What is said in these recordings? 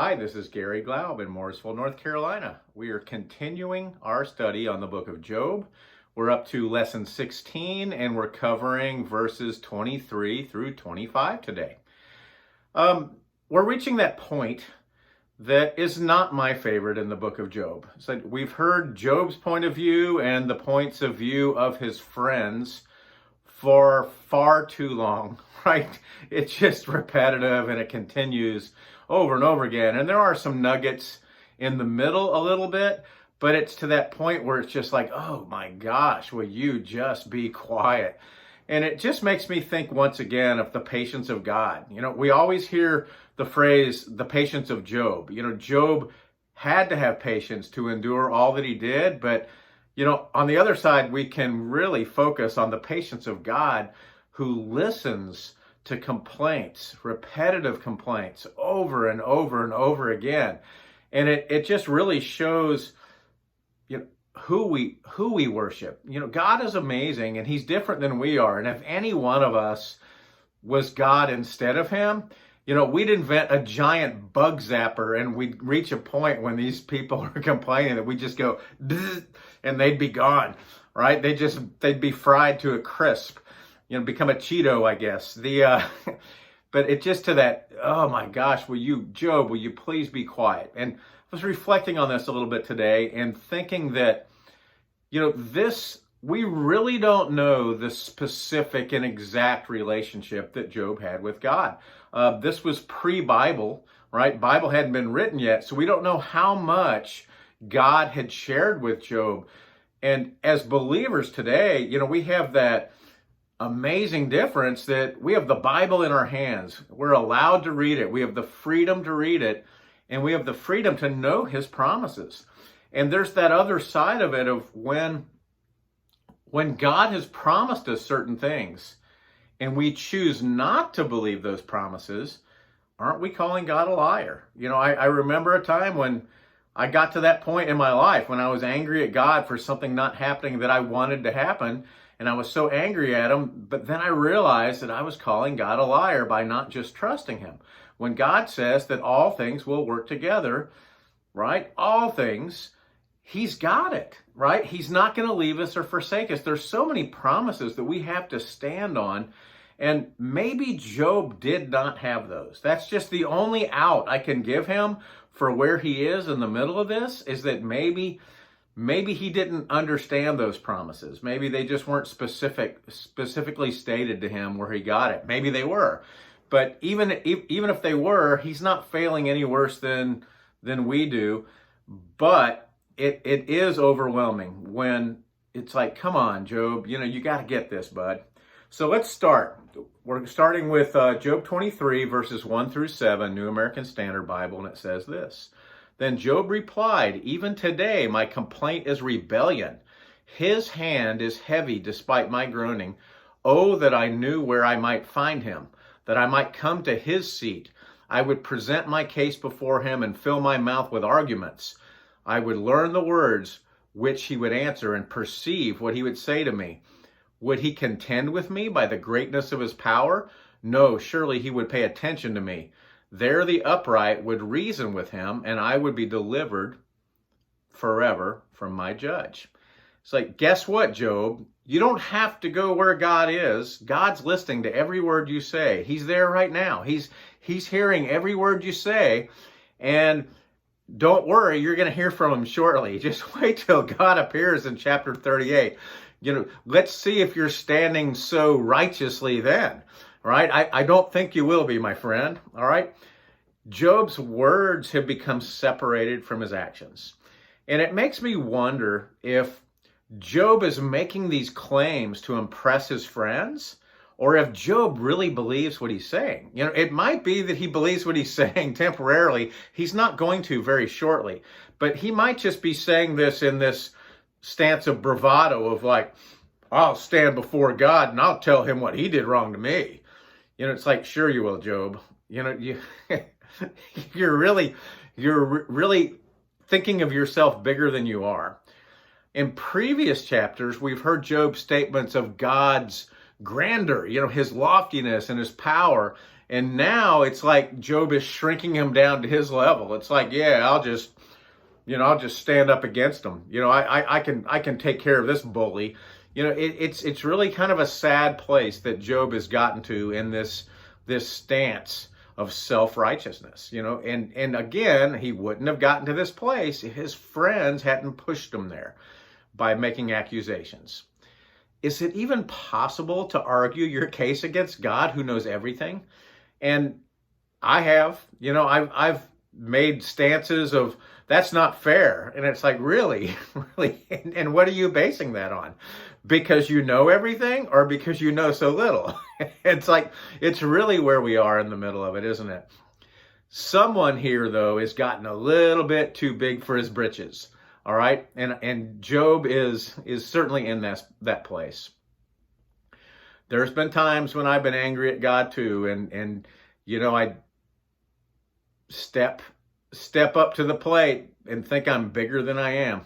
Hi, this is Garry Glaub in Mooresville, North Carolina. We are continuing our study on the book of Job. We're up to lesson 16 and we're covering verses 23 through 25 today. We're reaching that point that is not my favorite in the book of Job. So we've heard Job's point of view and the points of view of his friends for far too long, right? It's just repetitive and it continues over and over again. And there are some nuggets in the middle a little bit, but it's to that point where it's just like, oh my gosh, will you just be quiet? And it just makes me think once again of the patience of God. You know, we always hear the phrase, the patience of Job. You know, Job had to have patience to endure all that he did, but you know, on the other side, we can really focus on the patience of God who listens to complaints, repetitive complaints over and over and over again. And it just really shows, you know, who we worship. You know, God is amazing and he's different than we are. And if any one of us was God instead of him, you know, we'd invent a giant bug zapper and we'd reach a point when these people are complaining that we just go, and they'd be gone, right? They'd be fried to a crisp, you know, become a Cheeto, I guess. But it just to that, oh my gosh, Job, will you please be quiet? And I was reflecting on this a little bit today and thinking that, you know, we really don't know the specific and exact relationship that Job had with God. This was pre-Bible, right? Bible hadn't been written yet, so we don't know how much God had shared with Job. And as believers today, you know, we have that amazing difference that we have the Bible in our hands. We're allowed to read it. We have the freedom to read it, and we have the freedom to know his promises. And there's that other side of it of when God has promised us certain things and we choose not to believe those promises, aren't we calling God a liar? You know, I remember a time when I got to that point in my life when I was angry at God for something not happening that I wanted to happen. And I was so angry at him, but then I realized that I was calling God a liar by not just trusting him. When God says that all things will work together, right? All things, he's got it, right? He's not going to leave us or forsake us. There's so many promises that we have to stand on. And maybe Job did not have those. That's just the only out I can give him for where he is in the middle of this, is that maybe he didn't understand those promises. Maybe they just weren't specifically stated to him where he got it. Maybe they were. But even if they were, he's not failing any worse than we do. But it is overwhelming when it's like, come on, Job, you know, you got to get this, bud. So let's start. We're starting with Job 23, verses 1 through 7, New American Standard Bible, and it says this. Then Job replied, even today my complaint is rebellion. His hand is heavy despite my groaning. Oh, that I knew where I might find him, that I might come to his seat. I would present my case before him and fill my mouth with arguments. I would learn the words which he would answer and perceive what he would say to me. Would he contend with me by the greatness of his power? No, surely he would pay attention to me. There the upright would reason with him, and I would be delivered forever from my judge. It's like, guess what, Job? You don't have to go where God is. God's listening to every word you say. He's there right now. He's hearing every word you say, and don't worry, you're going to hear from him shortly. Just wait till God appears in chapter 38. You know, let's see if you're standing so righteously then, right? I don't think you will be, my friend, all right? Job's words have become separated from his actions. And it makes me wonder if Job is making these claims to impress his friends, or if Job really believes what he's saying. You know, it might be that he believes what he's saying temporarily. He's not going to very shortly, but he might just be saying this in this stance of bravado of like, I'll stand before God and I'll tell him what he did wrong to me. You know, it's like, sure you will, Job. You know, you're really thinking of yourself bigger than you are. In previous chapters, we've heard Job's statements of God's grandeur, you know, his loftiness and his power. And now it's like Job is shrinking him down to his level. It's like, yeah, I'll just stand up against him. I can take care of this bully. It's really kind of a sad place that Job has gotten to in this stance of self-righteousness. And again, he wouldn't have gotten to this place if his friends hadn't pushed him there by making accusations. Is it even possible to argue your case against God who knows everything? And I have, I've made stances of that's not fair. And it's like, really? Really? And what are you basing that on? Because you know everything or because you know so little? It's like, it's really where we are in the middle of it, isn't it? Someone here, though, has gotten a little bit too big for his britches. All right. And Job is certainly in that place. There's been times when I've been angry at God too. And I step up to the plate and think I'm bigger than I am.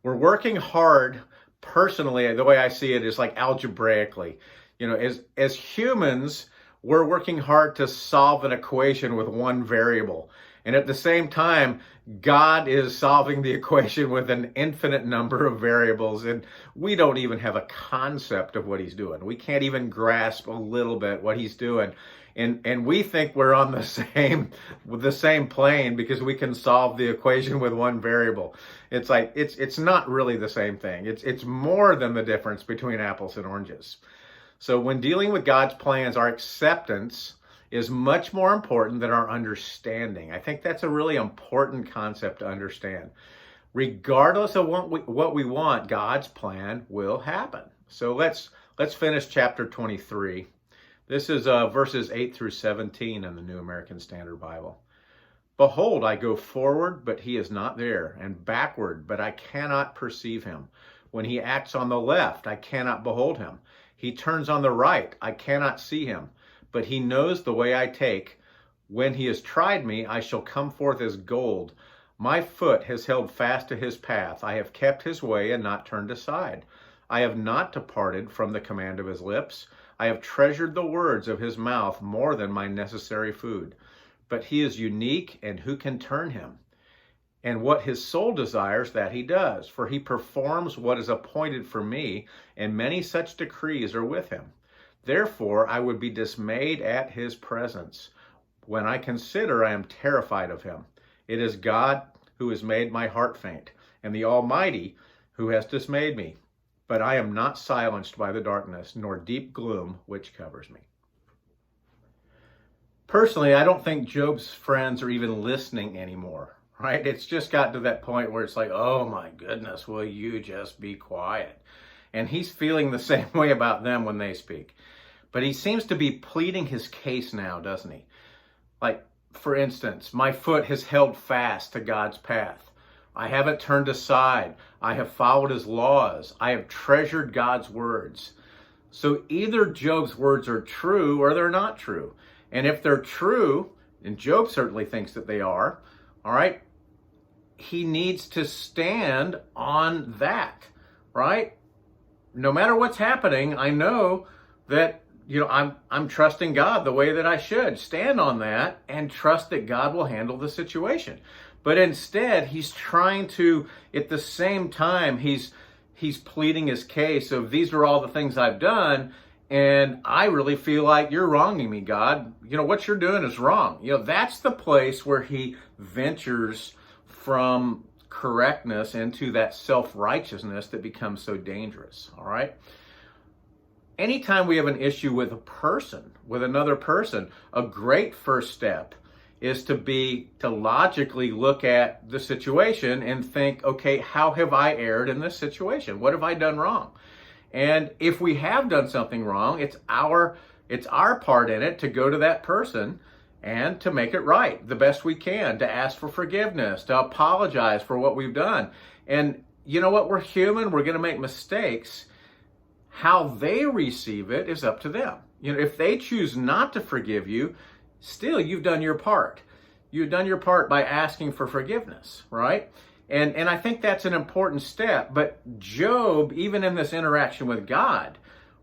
We're working hard personally. The way I see it is like algebraically, as humans, we're working hard to solve an equation with one variable. And at the same time, God is solving the equation with an infinite number of variables, and we don't even have a concept of what he's doing. We can't even grasp a little bit what he's doing. And we think we're on the same plane because we can solve the equation with one variable. It's like it's not really the same thing. It's more than the difference between apples and oranges. So when dealing with God's plans, our acceptance is much more important than our understanding. I think that's a really important concept to understand. Regardless of what we want, God's plan will happen. So let's finish chapter 23. This is verses 8 through 17 in the New American Standard Bible. Behold, I go forward, but he is not there, and backward, but I cannot perceive him. When he acts on the left, I cannot behold him. He turns on the right, I cannot see him. But he knows the way I take. When he has tried me, I shall come forth as gold. My foot has held fast to his path. I have kept his way and not turned aside. I have not departed from the command of his lips. I have treasured the words of his mouth more than my necessary food. But he is unique, and who can turn him? And what his soul desires, that he does. For he performs what is appointed for me, and many such decrees are with him. Therefore, I would be dismayed at his presence. When I consider, I am terrified of him. It is God who has made my heart faint, and the Almighty who has dismayed me. But I am not silenced by the darkness, nor deep gloom which covers me. Personally, I don't think Job's friends are even listening anymore, right? It's just gotten to that point where it's like, oh my goodness, will you just be quiet? And he's feeling the same way about them when they speak. But he seems to be pleading his case now, doesn't he? Like, for instance, my foot has held fast to God's path. I haven't turned aside. I have followed his laws. I have treasured God's words. So either Job's words are true or they're not true. And if they're true, and Job certainly thinks that they are, all right, he needs to stand on that, right? No matter what's happening, I know that, I'm trusting God the way that I should. Stand on that and trust that God will handle the situation. But instead, he's trying to, at the same time, he's pleading his case of these are all the things I've done, and I really feel like you're wronging me, God. What you're doing is wrong. That's the place where he ventures from correctness into that self-righteousness that becomes so dangerous, all right? Anytime we have an issue with a person, with another person, a great first step is to logically look at the situation and think, okay, how have I erred in this situation? What have I done wrong? And if we have done something wrong, it's our part in it to go to that person and to make it right the best we can, to ask for forgiveness, to apologize for what we've done. And you know what? We're human. We're going to make mistakes. How they receive it is up to them. If they choose not to forgive you, still you've done your part. You've done your part by asking for forgiveness, right? And I think that's an important step. But Job, even in this interaction with God,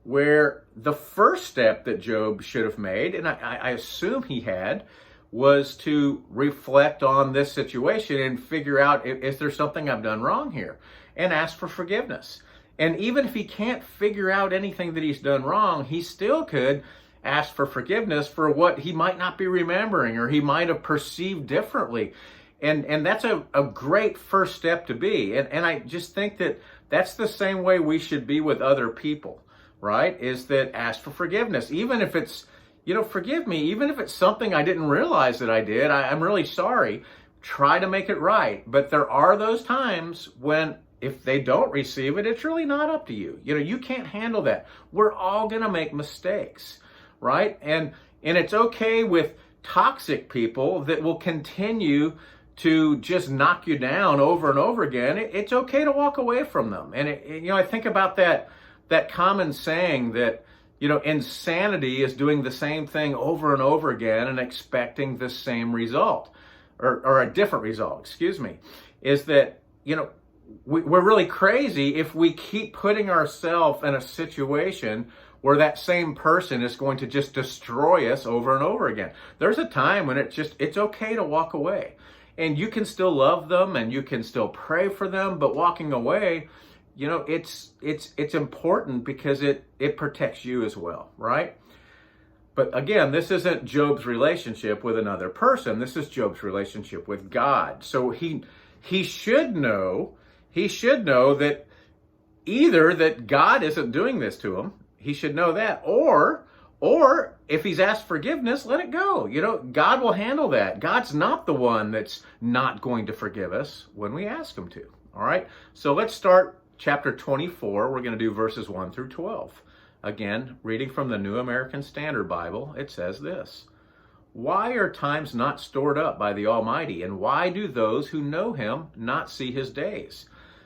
where the first step that Job should have made, and I assume he had, was to reflect on this situation and figure out, is there something I've done wrong here? And ask for forgiveness. And even if he can't figure out anything that he's done wrong, he still could ask for forgiveness for what he might not be remembering or he might have perceived differently. And that's a great first step to be. And I just think that that's the same way we should be with other people, right? Is that ask for forgiveness. Even if it's, forgive me, even if it's something I didn't realize that I did, I'm really sorry. Try to make it right. But there are those times when if they don't receive it, it's really not up to you. You can't handle that. We're all going to make mistakes, right? And it's okay with toxic people that will continue to just knock you down over and over again. It's okay to walk away from them. And I think about that common saying that, insanity is doing the same thing over and over again and expecting the same result or a different result, excuse me, is that, we're really crazy if we keep putting ourselves in a situation where that same person is going to just destroy us over and over again. There's a time when it's okay to walk away. And you can still love them and you can still pray for them, but walking away, it's important because it protects you as well, right? But again, this isn't Job's relationship with another person. This is Job's relationship with God. So he should know that either that God isn't doing this to him, he should know that, or if he's asked forgiveness, let it go. God will handle that. God's not the one that's not going to forgive us when we ask him to. All right. So let's start chapter 24. We're going to do verses 1 through 12. Again, reading from the New American Standard Bible, it says this: Why are times not stored up by the Almighty, and why do those who know him not see his days?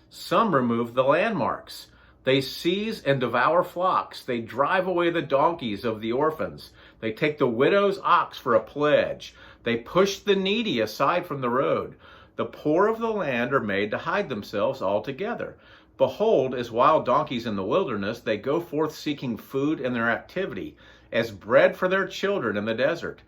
Some remove the landmarks. They seize and devour flocks. They drive away the donkeys of the orphans. They take the widow's ox for a pledge. They push the needy aside from the road. The poor of the land are made to hide themselves altogether. Behold, as wild donkeys in the wilderness, they go forth seeking food in their activity, as bread for their children in the desert.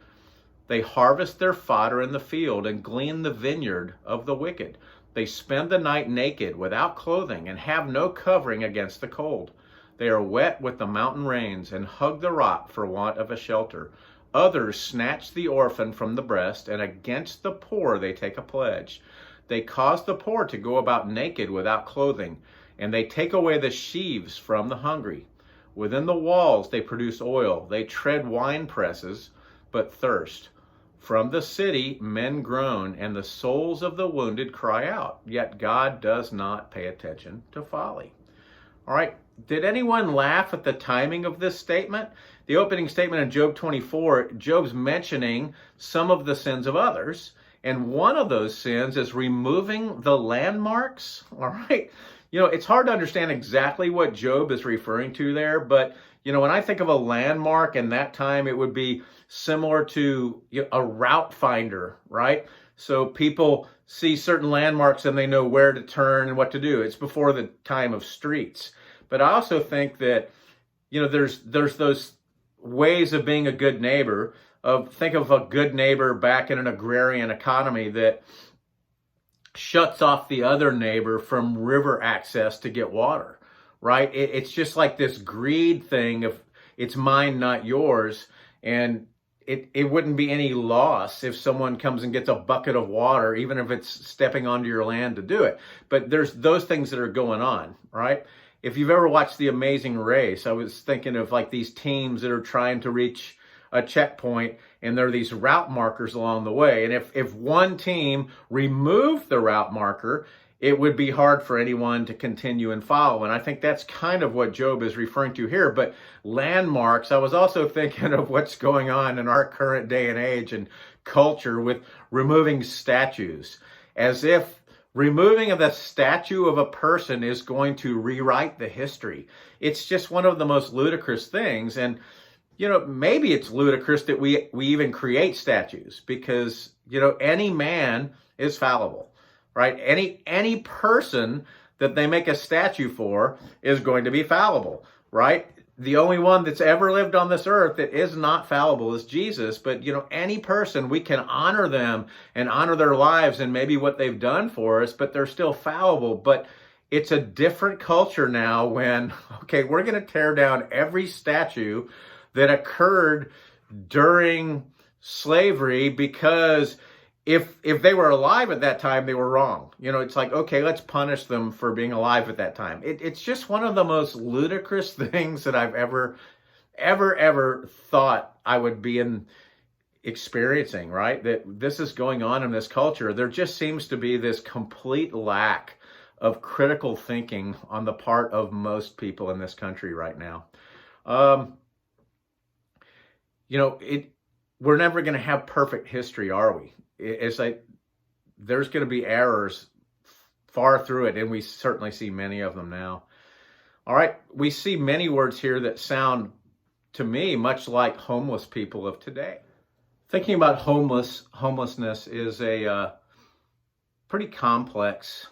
They harvest their fodder in the field and glean the vineyard of the wicked. They spend the night naked, without clothing, and have no covering against the cold. They are wet with the mountain rains and hug the rock for want of a shelter. Others snatch the orphan from the breast, and against the poor they take a pledge. They cause the poor to go about naked without clothing, and they take away the sheaves from the hungry. Within the walls they produce oil. They tread wine presses, but thirst. From the city men groan, and the souls of the wounded cry out. Yet God does not pay attention to folly. All right, did anyone laugh at the timing of this statement? The opening statement in Job 24, Job's mentioning some of the sins of others, and one of those sins is removing the landmarks. All right, it's hard to understand exactly what Job is referring to there, but when I think of a landmark in that time, it would be similar to a route finder, right? So people see certain landmarks and they know where to turn and what to do. It's before the time of streets. But I also think that, there's those ways of being a good neighbor. Think of a good neighbor back in an agrarian economy that shuts off the other neighbor from river access to get water, right? It's just like this greed thing of it's mine, not yours. And it wouldn't be any loss if someone comes and gets a bucket of water, even if it's stepping onto your land to do it. But there's those things that are going on, right? If you've ever watched The Amazing Race, I was thinking of like these teams that are trying to reach a checkpoint, and there are these route markers along the way. And if one team removed the route marker, it would be hard for anyone to continue and follow. And I think that's kind of what Job is referring to here. But landmarks, I was also thinking of what's going on in our current day and age and culture with removing statues, as if removing of the statue of a person is going to rewrite the history. It's just one of the most ludicrous things. And, maybe it's ludicrous that we even create statues because, any man is fallible. Right? Any person that they make a statue for is going to be fallible, right? the only one that's ever lived on this earth that is not fallible is Jesus. But, any person, we can honor them and honor their lives and maybe what they've done for us, but they're still fallible. But it's a different culture now when, okay, we're going to tear down every statue that occurred during slavery because if they were alive at that time, they were wrong. It's like, okay, let's punish them for being alive at that time. It's just one of the most ludicrous things that I've ever thought I would be experiencing, right? That this is going on in this culture. There just seems to be this complete lack of critical thinking on the part of most people in this country right now. We're never going to have perfect history, are we? It's like there's going to be errors far through it, and we certainly see many of them now. All right, we see many words here that sound to me much like homeless people of today. Thinking about homelessness is a pretty complex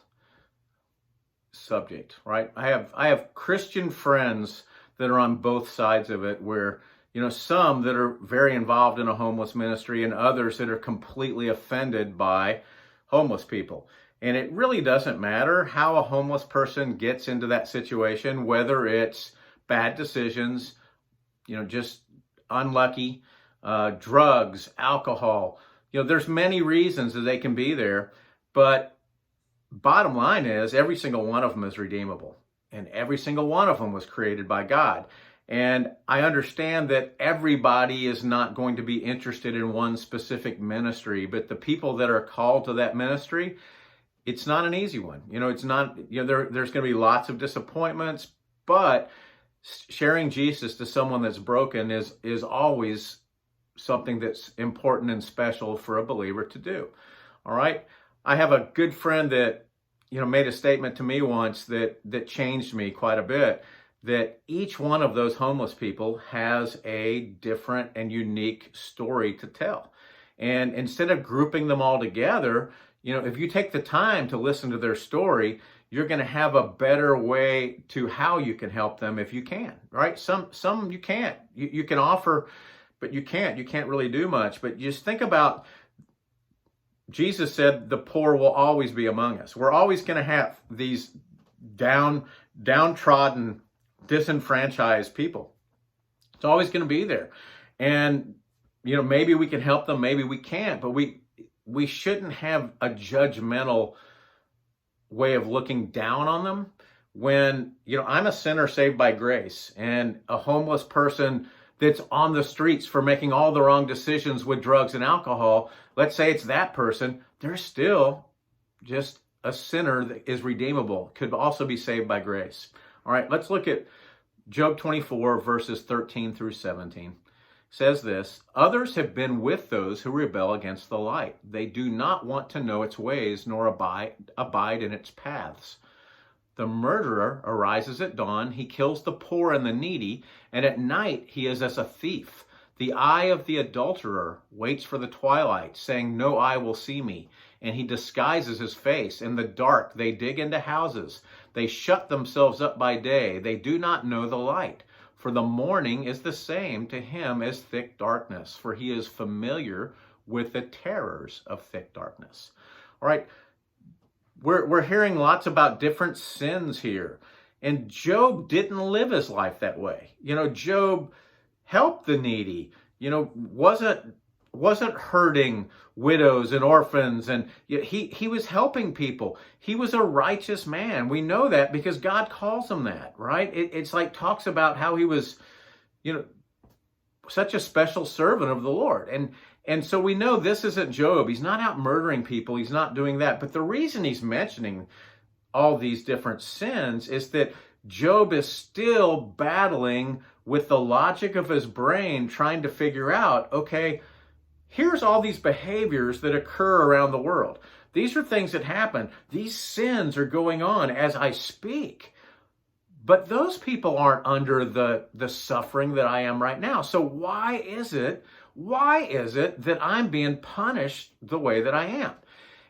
subject, right? I have Christian friends that are on both sides of it, where some that are very involved in a homeless ministry and others that are completely offended by homeless people. And it really doesn't matter how a homeless person gets into that situation, whether it's bad decisions, just unlucky, drugs, alcohol. There's many reasons that they can be there, but bottom line is every single one of them is redeemable, and every single one of them was created by God. And I understand that everybody is not going to be interested in one specific ministry, but the people that are called to that ministry, it's not an easy one. It's not, there's going to be lots of disappointments, but sharing Jesus to someone that's broken is always something that's important and special for a believer to do. All right. I have a good friend that, made a statement to me once that changed me quite a bit, that each one of those homeless people has a different and unique story to tell. And instead of grouping them all together, if you take the time to listen to their story, you're going to have a better way to how you can help them if you can, right? Some you can't. You can offer, but you can't really do much. But just think about, Jesus said the poor will always be among us. We're always going to have these downtrodden, disenfranchised people. It's always going to be there. And, maybe we can help them, maybe we can't, but we shouldn't have a judgmental way of looking down on them when, I'm a sinner saved by grace, and a homeless person that's on the streets for making all the wrong decisions with drugs and alcohol, let's say it's that person, they're still just a sinner that is redeemable, could also be saved by grace. All right, let's look at Job 24, verses 13 through 17. It says this: others have been with those who rebel against the light. They do not want to know its ways, nor abide in its paths. The murderer arises at dawn. He kills the poor and the needy, and at night he is as a thief. The eye of the adulterer waits for the twilight, saying, no eye will see me. And he disguises his face. In the dark they dig into houses. They shut themselves up by day. They do not know the light. For the morning is the same to him as thick darkness, for he is familiar with the terrors of thick darkness. All right, we're hearing lots about different sins here. And Job didn't live his life that way. Job helped the needy, wasn't hurting widows and orphans, and he was helping people. He was a righteous man. We know that because God calls him that, right? It's like talks about how he was, such a special servant of the Lord. And so we know this isn't Job. He's not out murdering people. He's not doing that. But the reason he's mentioning all these different sins is that Job is still battling with the logic of his brain, trying to figure out, okay, here's all these behaviors that occur around the world. These are things that happen. These sins are going on as I speak. But those people aren't under the suffering that I am right now. So why is it that I'm being punished the way that I am?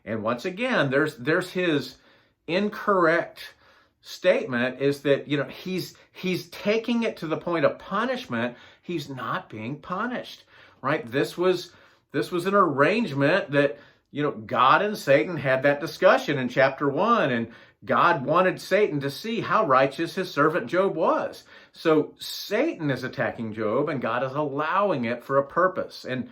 And once again, there's his incorrect statement is that, he's taking it to the point of punishment. He's not being punished, right? This was an arrangement that, God and Satan had that discussion in chapter 1, and God wanted Satan to see how righteous his servant Job was. So Satan is attacking Job, and God is allowing it for a purpose. And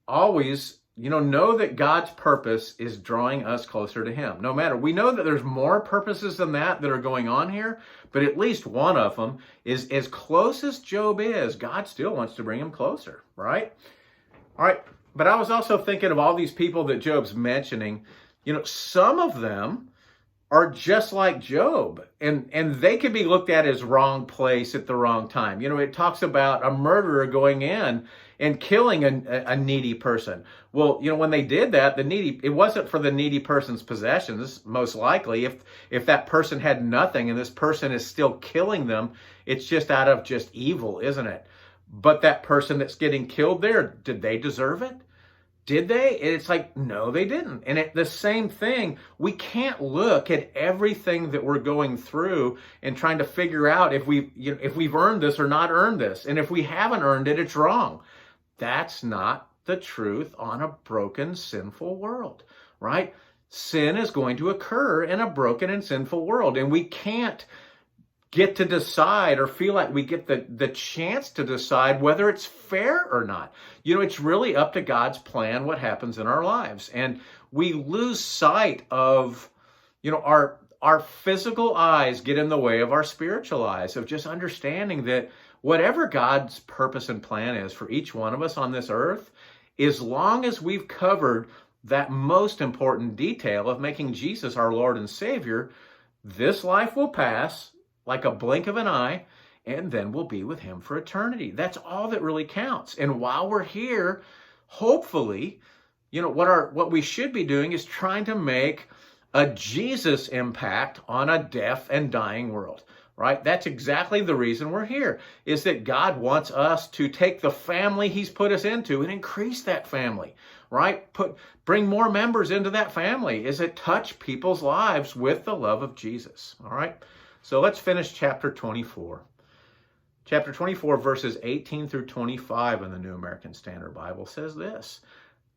always, know that God's purpose is drawing us closer to him. No matter, we know that there's more purposes than that are going on here, but at least one of them is, as close as Job is, God still wants to bring him closer, right? All right, but I was also thinking of all these people that Job's mentioning. Some of them are just like Job, and they can be looked at as wrong place at the wrong time. It talks about a murderer going in and killing a needy person. Well, when they did that, it wasn't for the needy person's possessions, most likely. If that person had nothing and this person is still killing them, it's just out of just evil, isn't it? But that person that's getting killed there, did they deserve it? Did they? It's like, no, they didn't. And the same thing, we can't look at everything that we're going through and trying to figure out if we've earned this or not earned this. And if we haven't earned it, it's wrong. That's not the truth on a broken, sinful world, right? Sin is going to occur in a broken and sinful world. And we can't get to decide or feel like we get the chance to decide whether it's fair or not. It's really up to God's plan what happens in our lives. And we lose sight of, our physical eyes get in the way of our spiritual eyes, of just understanding that whatever God's purpose and plan is for each one of us on this earth, as long as we've covered that most important detail of making Jesus our Lord and Savior, this life will pass like a blink of an eye, and then we'll be with him for eternity. That's all that really counts. And while we're here, hopefully, what we should be doing is trying to make a Jesus impact on a deaf and dying world, right? That's exactly the reason we're here, is that God wants us to take the family he's put us into and increase that family, right? Bring more members into that family as it touch people's lives with the love of Jesus, all right? So let's finish chapter 24. Chapter 24, verses 18 through 25 in the New American Standard Bible says this: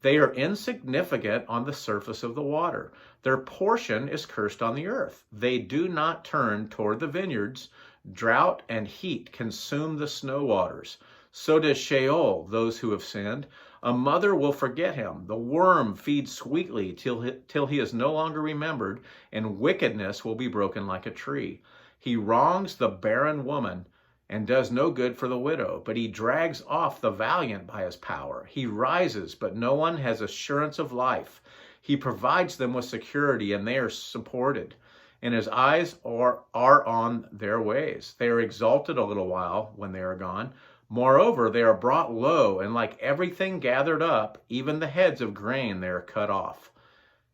"They are insignificant on the surface of the water. Their portion is cursed on the earth. They do not turn toward the vineyards. Drought and heat consume the snow waters. So does Sheol, those who have sinned. A mother will forget him. The worm feeds sweetly till he is no longer remembered, and wickedness will be broken like a tree. He wrongs the barren woman and does no good for the widow, but he drags off the valiant by his power. He rises, but no one has assurance of life. He provides them with security, and they are supported, and his eyes are on their ways. They are exalted a little while when they are gone. Moreover, they are brought low, and like everything gathered up, even the heads of grain, they are cut off.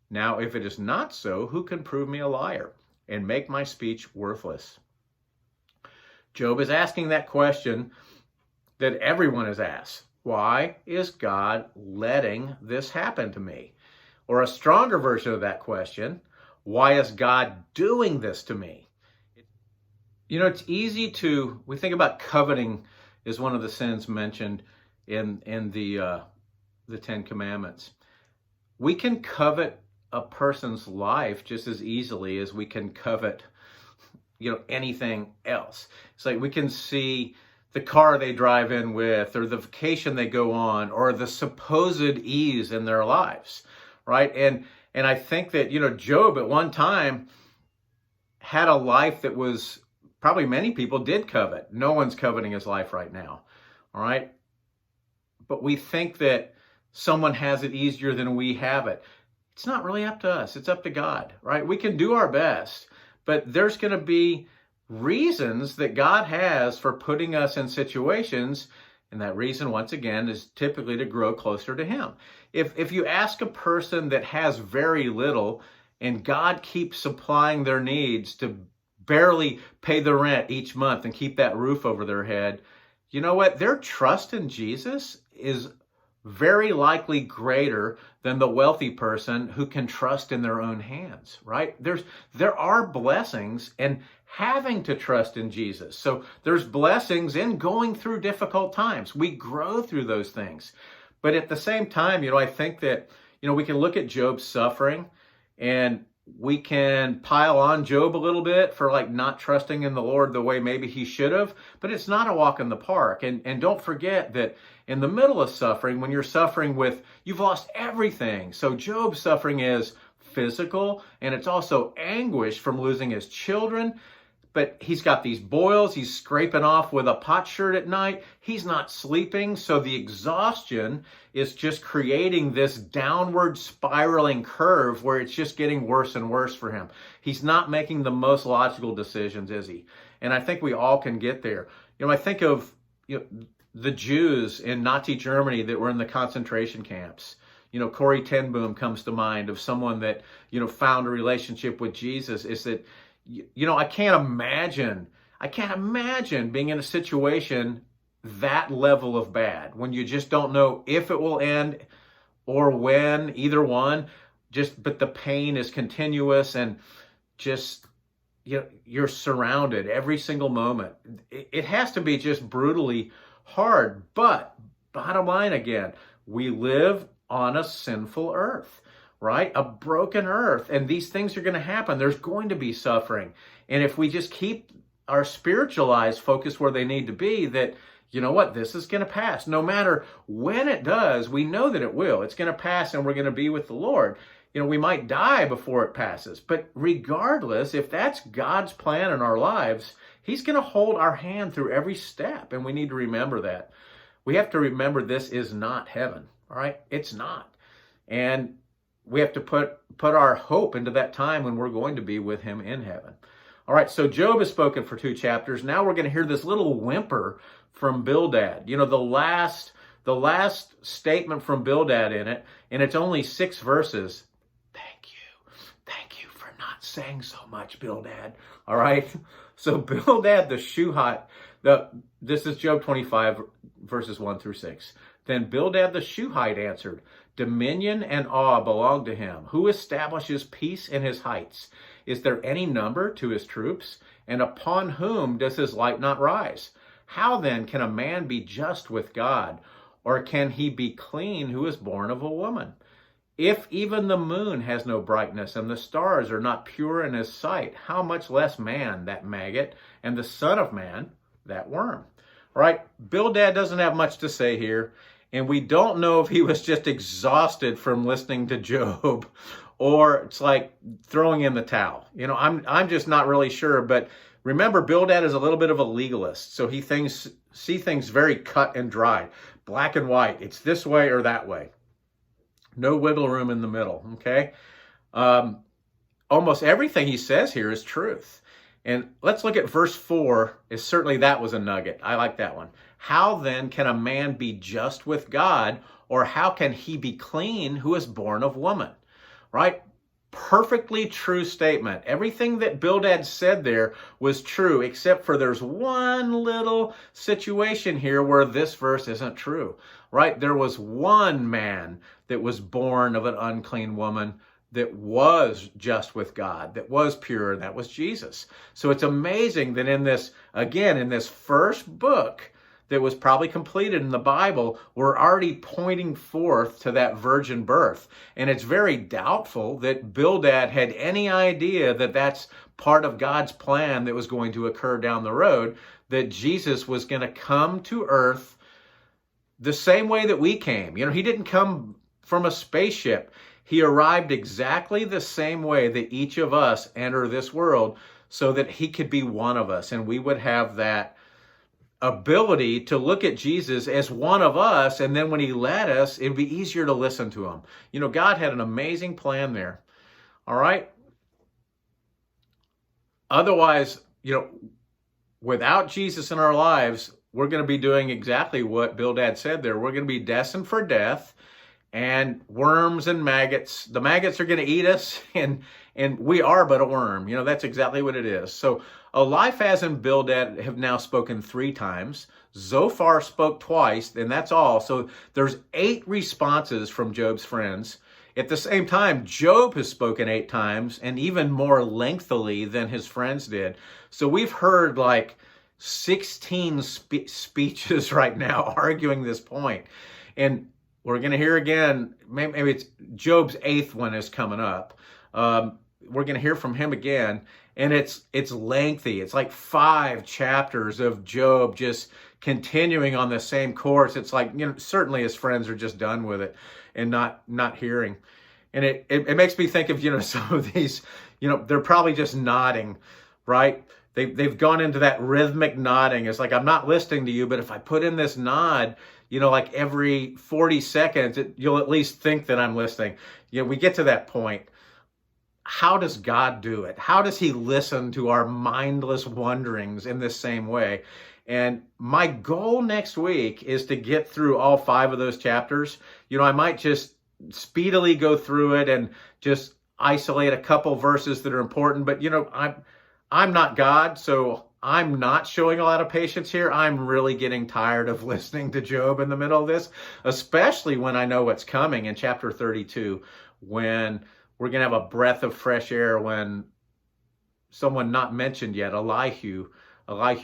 Now, if it is not so, who can prove me a liar and make my speech worthless?" Job is asking that question that everyone has asked. Why is God letting this happen to me? Or a stronger version of that question, why is God doing this to me? It's easy we think about coveting is one of the sins mentioned in the Ten Commandments. We can covet a person's life just as easily as we can covet anything else. It's like we can see the car they drive in with, or the vacation they go on, or the supposed ease in their lives, right? And I think that, Job at one time had a life that was probably many people did covet. No one's coveting his life right now, all right? But we think that someone has it easier than we have it. It's not really up to us. It's up to God, right? We can do our best, but there's going to be reasons that God has for putting us in situations, and that reason, once again, is typically to grow closer to him. If you ask a person that has very little and God keeps supplying their needs to barely pay the rent each month and keep that roof over their head, you know what? Their trust in Jesus is very likely greater than the wealthy person who can trust in their own hands, right? There are blessings in having to trust in Jesus. So there's blessings in going through difficult times. We grow through those things. But at the same time, I think that, we can look at Job's suffering and we can pile on Job a little bit for like not trusting in the Lord the way maybe he should have, but it's not a walk in the park. And don't forget that in the middle of suffering, when you're suffering with, you've lost everything. So Job's suffering is physical, and it's also anguish from losing his children. But he's got these boils, he's scraping off with a potsherd at night, he's not sleeping, so the exhaustion is just creating this downward spiraling curve where it's just getting worse and worse for him. He's not making the most logical decisions, is he? And I think we all can get there. I think of the Jews in Nazi Germany that were in the concentration camps. Corrie ten Boom comes to mind of someone that, found a relationship with Jesus. Is that, I can't imagine being in a situation that level of bad when you just don't know if it will end or when, either one, but the pain is continuous and just, you're surrounded every single moment. It has to be just brutally hard. But bottom line again, we live on a sinful earth. Right? A broken earth. And these things are going to happen. There's going to be suffering. And if we just keep our spiritual eyes focused where they need to be, that, this is going to pass. No matter when it does, we know that it will. It's going to pass and we're going to be with the Lord. We might die before it passes. But regardless, if that's God's plan in our lives, He's going to hold our hand through every step. And we need to remember that. We have to remember this is not heaven. All right? It's not. And we have to put our hope into that time when we're going to be with him in heaven. All right, so Job has spoken for 2 chapters. Now we're going to hear this little whimper from Bildad. The last statement from Bildad in it, and it's only 6 verses. Thank you for not saying so much, Bildad. All right, so Bildad the Shuhite, this is Job 25, verses 1 through 6. Then Bildad the Shuhite answered, dominion and awe belong to him. Who establishes peace in his heights? Is there any number to his troops? And upon whom does his light not rise? How then can a man be just with God? Or can he be clean who is born of a woman? If even the moon has no brightness and the stars are not pure in his sight, how much less man, that maggot, and the son of man, that worm? All right, Bildad doesn't have much to say here. And we don't know if he was just exhausted from listening to Job or it's like throwing in the towel. I'm just not really sure. But remember, Bildad is a little bit of a legalist. So he see things very cut and dry, black and white. It's this way or that way. No wiggle room in the middle, okay? Almost everything he says here is truth. And let's look at verse 4. Certainly that was a nugget. I like that one. How then can a man be just with God, or how can he be clean who is born of woman? Right? Perfectly true statement. Everything that Bildad said there was true, except for there's one little situation here where this verse isn't true. Right? There was one man that was born of an unclean woman that was just with God, that was pure, and that was Jesus. So it's amazing that in this first book that was probably completed in the Bible, we're already pointing forth to that virgin birth. And it's very doubtful that Bildad had any idea that that's part of God's plan that was going to occur down the road, that Jesus was going to come to earth the same way that we came. He didn't come from a spaceship. He arrived exactly the same way that each of us enter this world so that he could be one of us and we would have that ability to look at Jesus as one of us, and then when he led us, it'd be easier to listen to him. God had an amazing plan there. All right? Otherwise, without Jesus in our lives, we're going to be doing exactly what Bildad said there. We're going to be destined for death, and worms and maggots. The maggots are going to eat us, and we are but a worm. That's exactly what it is. So Eliphaz and Bildad have now spoken 3 times. Zophar spoke twice, and that's all. So there's 8 responses from Job's friends. At the same time, Job has spoken 8 times, and even more lengthily than his friends did. So we've heard like 16 speeches right now arguing this point. And we're going to hear again, maybe it's Job's 8th one is coming up. We're going to hear from him again. And it's lengthy. It's like 5 chapters of Job just continuing on the same course. It's like, certainly his friends are just done with it and not hearing. And it makes me think of, some of these, they're probably just nodding, right? They've gone into that rhythmic nodding. It's like, I'm not listening to you, but if I put in this nod, like every 40 seconds, you'll at least think that I'm listening. We get to that point. How does God do it? How does he listen to our mindless wonderings in this same way? And my goal next week is to get through all 5 of those chapters. I might just speedily go through it and just isolate a couple verses that are important. But, I'm not God, so I'm not showing a lot of patience here. I'm really getting tired of listening to Job in the middle of this, especially when I know what's coming in chapter 32, when we're going to have a breath of fresh air when someone not mentioned yet, Elihu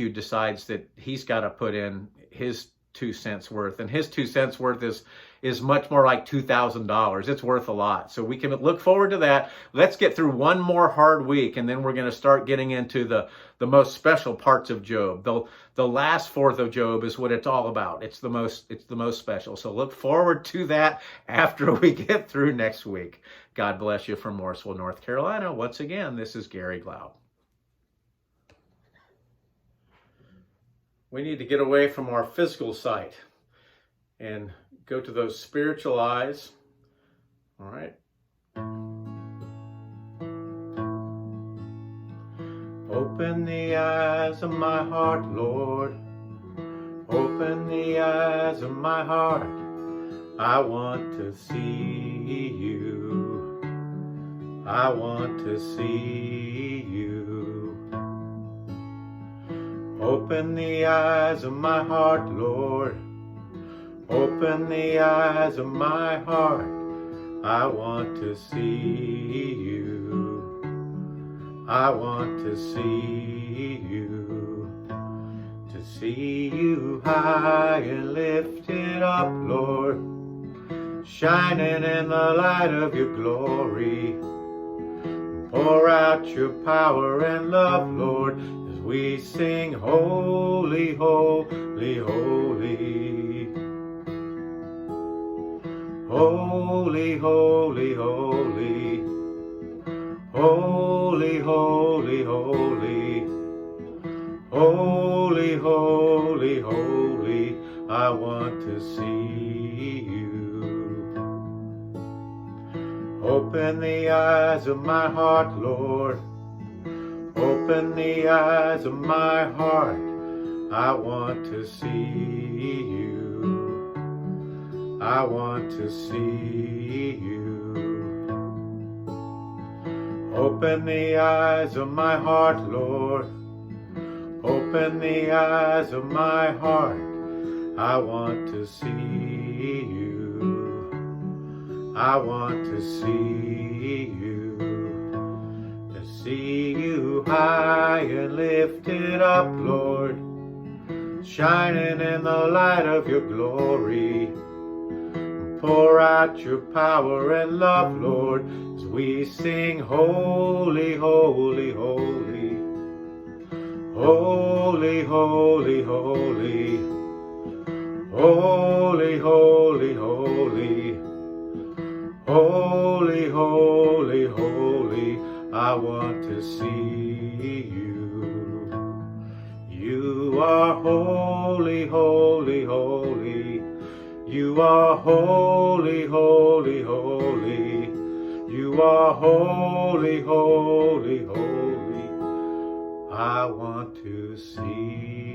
decides that he's got to put in his 2 cents worth. And his 2 cents worth is much more like $2,000. It's worth a lot. So we can look forward to that. Let's get through one more hard week, and then we're going to start getting into the most special parts of Job. The last fourth of Job is what it's all about. It's the most special. So look forward to that after we get through next week. God bless you from Mooresville, North Carolina. Once again, this is Garry Glaub. We need to get away from our physical sight and go to those spiritual eyes. All right. Open the eyes of my heart, Lord. Open the eyes of my heart. I want to see you. I want to see you. Open the eyes of my heart, Lord. Open the eyes of my heart. I want to see you. I want to see you. To see you high and lifted up, Lord, shining in the light of your glory. Pour out your power and love, Lord, as we sing, holy, holy, holy. Holy, holy, holy. Holy, holy, holy. Holy, holy, holy. I want to see you. Open the eyes of my heart, Lord. Open the eyes of my heart. I want to see you. I want to see you. Open the eyes of my heart, Lord. Open the eyes of my heart. I want to see you. I want to see you. To see you high and lifted up, Lord, shining in the light of your glory. Pour out your power and love, Lord, as we sing, holy, holy, holy. Holy, holy, holy. Holy, holy, holy. Holy, holy, holy. I want to see you. You are holy, holy, holy. You are holy, holy, holy. You are holy, holy, holy. I want to see